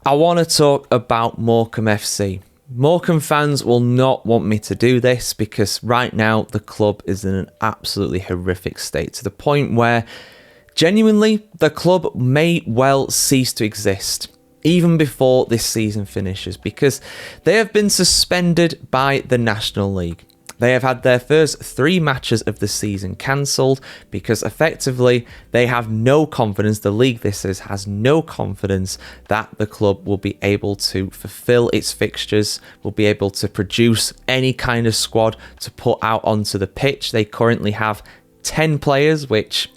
I want to talk about Morecambe FC. Morecambe fans will not want me to do this because right now the club is in an absolutely horrific state, to the point where genuinely the club may well cease to exist even before this season finishes, because they have been suspended by the National League. They have had their first 3 matches of the season cancelled because effectively they have no confidence, the league this is, has no confidence that the club will be able to fulfill its fixtures, will be able to produce any kind of squad to put out onto the pitch. They currently have 10 players, which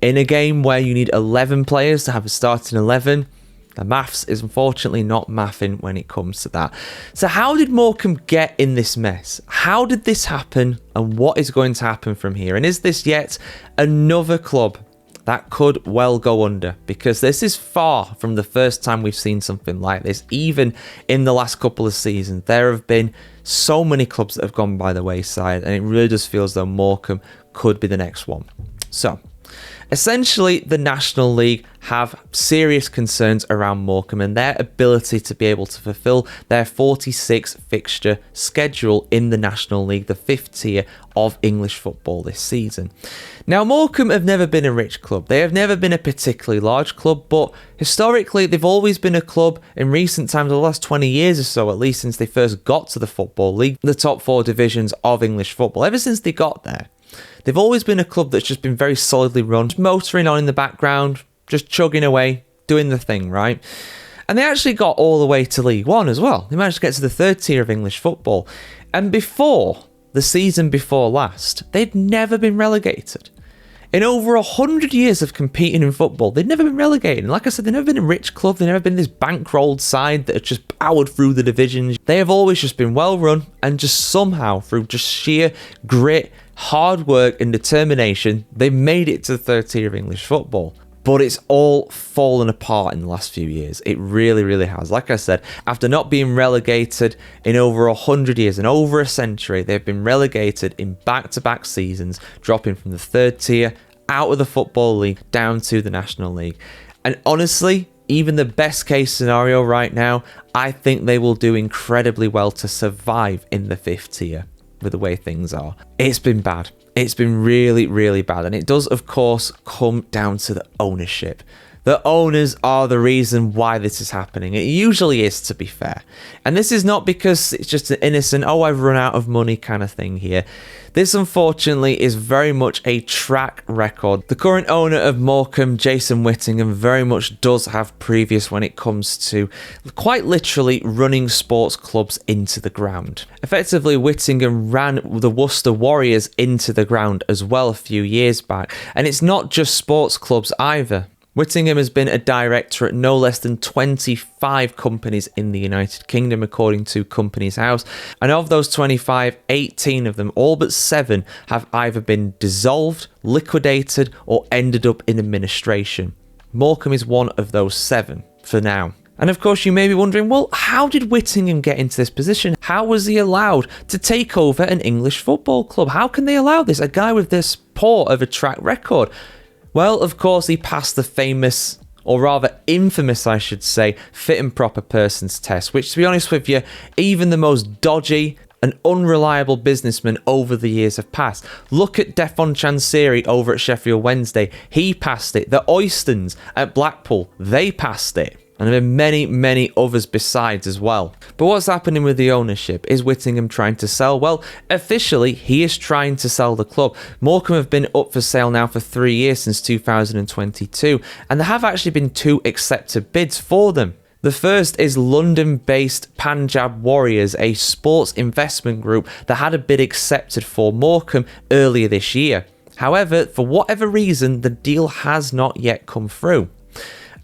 in a game where you need 11 players to have a starting 11, the maths is unfortunately not mathing when it comes to that. So how did Morecambe get in this mess? How did this happen, and what is going to happen from here? And is this yet another club that could well go under? Because this is far from the first time we've seen something like this. Even in the last couple of seasons, there have been so many clubs that have gone by the wayside, and it really does feel as though Morecambe could be the next one. So essentially, the National League have serious concerns around Morecambe and their ability to be able to fulfill their 46 fixture schedule in the National League, the 5th tier of English football this season. Now, Morecambe have never been a rich club. They have never been a particularly large club, but historically, they've always been a club in recent times, the last 20 years or so, at least since they first got to the Football League, the top 4 divisions of English football. Ever since they got there, they've always been a club that's just been very solidly run, just motoring on in the background, just chugging away, doing the thing, right? And they actually got all the way to League One as well. They managed to get to the 3rd tier of English football. And before, the season before last, they'd never been relegated. In over 100 years of competing in football, they'd never been relegated. And like I said, they've never been a rich club. They've never been this bankrolled side that have just powered through the divisions. They have always just been well run, and just somehow, through just sheer grit, hard work and determination, they made it to the 3rd tier of English football. But it's all fallen apart in the last few years. It really, really has. Like I said, after not being relegated in over 100 years and over a century, they've been relegated in back-to-back seasons, dropping from the 3rd tier out of the Football League down to the National League. And honestly, even the best case scenario right now, I think they will do incredibly well to survive in the 5th tier with the way things are. It's been bad. It's been really, really bad. And it does, of course, come down to the ownership. The owners are the reason why this is happening. It usually is, to be fair. And this is not because it's just an innocent, oh, I've run out of money kind of thing here. This, unfortunately, is very much a track record. The current owner of Morecambe, Jason Whittingham, very much does have previous when it comes to quite literally running sports clubs into the ground. Effectively, Whittingham ran the Worcester Warriors into the ground as well a few years back. And it's not just sports clubs either. Whittingham has been a director at no less than 25 companies in the United Kingdom, according to Companies House. And of those 25, 18 of them, all but 7, have either been dissolved, liquidated, or ended up in administration. Morecambe is one of those 7 for now. And of course, you may be wondering, well, how did Whittingham get into this position? How was he allowed to take over an English football club? How can they allow this? A guy with this poor of a track record. Well, of course, he passed the famous, or rather infamous, I should say, fit and proper persons test, which, to be honest with you, even the most dodgy and unreliable businessmen over the years have passed. Look at Defon Chansiri over at Sheffield Wednesday. He passed it. The Oystons at Blackpool, they passed it. And there have been many, many others besides as well. But what's happening with the ownership? Is Whittingham trying to sell? Well, officially, he is trying to sell the club. Morecambe have been up for sale now for 3 years, since 2022, and there have actually been 2 accepted bids for them. The first is London-based Punjab Warriors, a sports investment group that had a bid accepted for Morecambe earlier this year. However, for whatever reason, the deal has not yet come through.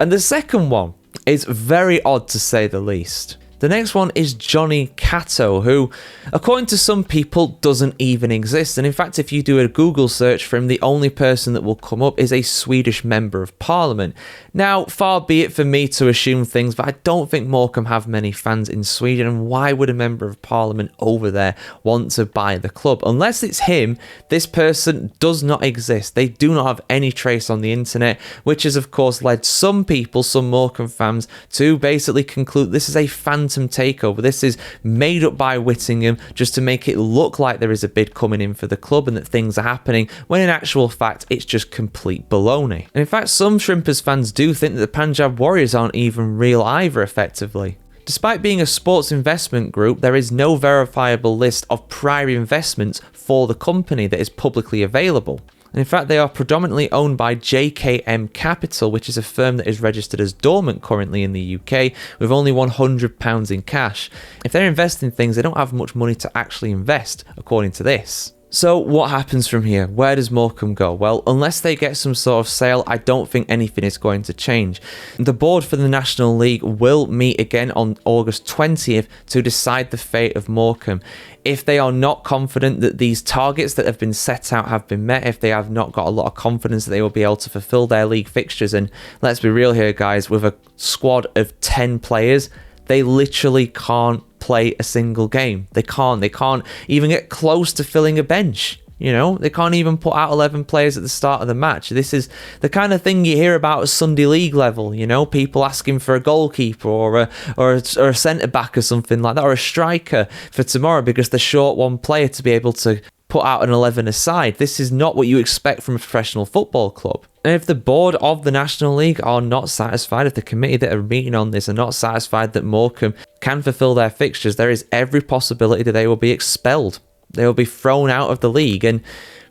And the second one is very odd, to say the least. The next one is Johnny Cato, who, according to some people, doesn't even exist. And in fact, if you do a Google search for him, the only person that will come up is a Swedish member of parliament. Now, far be it for me to assume things, but I don't think Morecambe have many fans in Sweden. And why would a member of parliament over there want to buy the club? Unless it's him, this person does not exist. They do not have any trace on the internet, which has, of course, led some people, some Morecambe fans, to basically conclude this is a phantom takeover. This is made up by Whittingham just to make it look like there is a bid coming in for the club and that things are happening, when in actual fact it's just complete baloney. And in fact, some Shrimpers fans do think that the Punjab Warriors aren't even real either, effectively. Despite being a sports investment group, there is no verifiable list of prior investments for the company that is publicly available. And in fact, they are predominantly owned by JKM Capital, which is a firm that is registered as dormant currently in the UK, with only £100 in cash. If they're investing in things, they don't have much money to actually invest, according to this. So what happens from here? Where does Morecambe go? Well, unless they get some sort of sale, I don't think anything is going to change. The board for the National League will meet again on August 20th to decide the fate of Morecambe. If they are not confident that these targets that have been set out have been met, if they have not got a lot of confidence that they will be able to fulfill their league fixtures, and let's be real here, guys, with a squad of 10 players, they literally can't play a single game. They can't even get close to filling a bench. You know, they can't even put out 11 players at the start of the match. This is the kind of thing you hear about at Sunday League level, you know, people asking for a goalkeeper or a centre-back or something like that, or a striker for tomorrow because they're short one player to be able to put out an 11 aside. This is not what you expect from a professional football club. And if the board of the National League are not satisfied, if the committee that are meeting on this are not satisfied that Morecambe can fulfil their fixtures, there is every possibility that they will be expelled. They will be thrown out of the league. And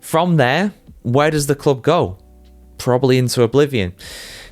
from there, where does the club go? Probably into oblivion.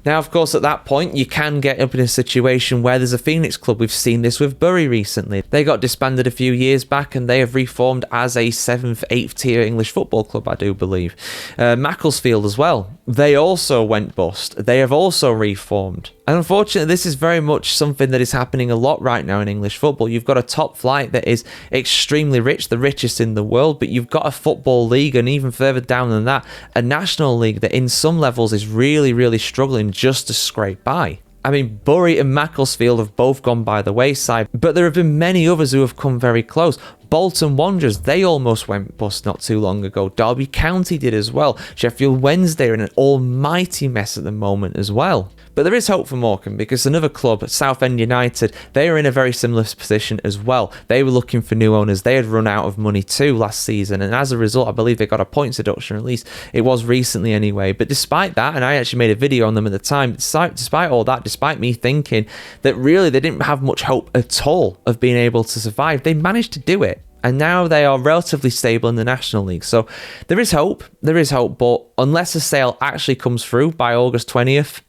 Now, of course, at that point, you can get up in a situation where there's a Phoenix club. We've seen this with Bury recently. They got disbanded a few years back and they have reformed as a 7th, 8th tier English football club, I do believe. Macclesfield as well. They also went bust. They have also reformed. And unfortunately, this is very much something that is happening a lot right now in English football. You've got a top flight that is extremely rich, the richest in the world, but you've got a football league, and even further down than that, a national league that in some levels is really, really struggling just to scrape by. I mean, Bury and Macclesfield have both gone by the wayside, but there have been many others who have come very close. Bolton Wanderers, they almost went bust not too long ago. Derby County did as well. Sheffield Wednesday are in an almighty mess at the moment as well. But there is hope for Morecambe, because another club, Southend United, they are in a very similar position as well. They were looking for new owners. They had run out of money too last season, and as a result, I believe they got a points deduction, or at least it was recently anyway. But despite that, and I actually made a video on them at the time, despite all that, despite me thinking that really they didn't have much hope at all of being able to survive, they managed to do it. And now they are relatively stable in the National League. So there is hope, but unless a sale actually comes through by August 20th,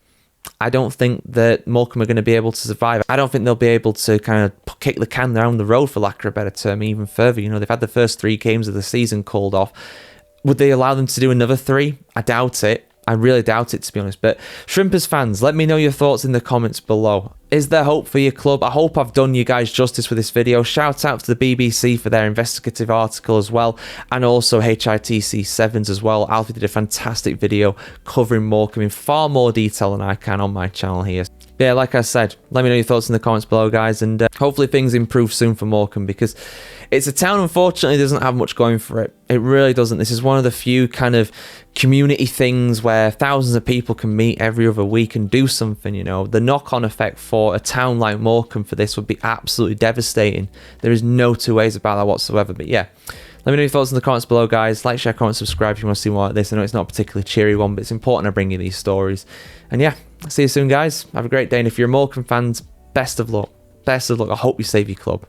I don't think that Morecambe are going to be able to survive. I don't think they'll be able to kind of kick the can down the road, for lack of a better term, even further. You know, they've had the first 3 games of the season called off. Would they allow them to do another 3? I doubt it. I really doubt it, to be honest. But Shrimpers fans, let me know your thoughts in the comments below. Is there hope for your club? I hope I've done you guys justice with this video. Shout out to the BBC for their investigative article as well, and also HITC7s as well. Alfie did a fantastic video covering Morecambe in far more detail than I can on my channel here. Yeah, like I said, let me know your thoughts in the comments below, guys, and hopefully things improve soon for Morecambe, because it's a town, unfortunately, doesn't have much going for it. It really doesn't. This is one of the few kind of community things where thousands of people can meet every other week and do something, you know. The knock-on effect for a town like Morecambe for this would be absolutely devastating. There is no two ways about that whatsoever. But yeah, let me know your thoughts in the comments below, guys. Like, share, comment, subscribe if you want to see more like this. I know it's not a particularly cheery one, but it's important I bring you these stories. And yeah, see you soon, guys. Have a great day. And if you're a Morecambe fans, best of luck. Best of luck. I hope you save your club.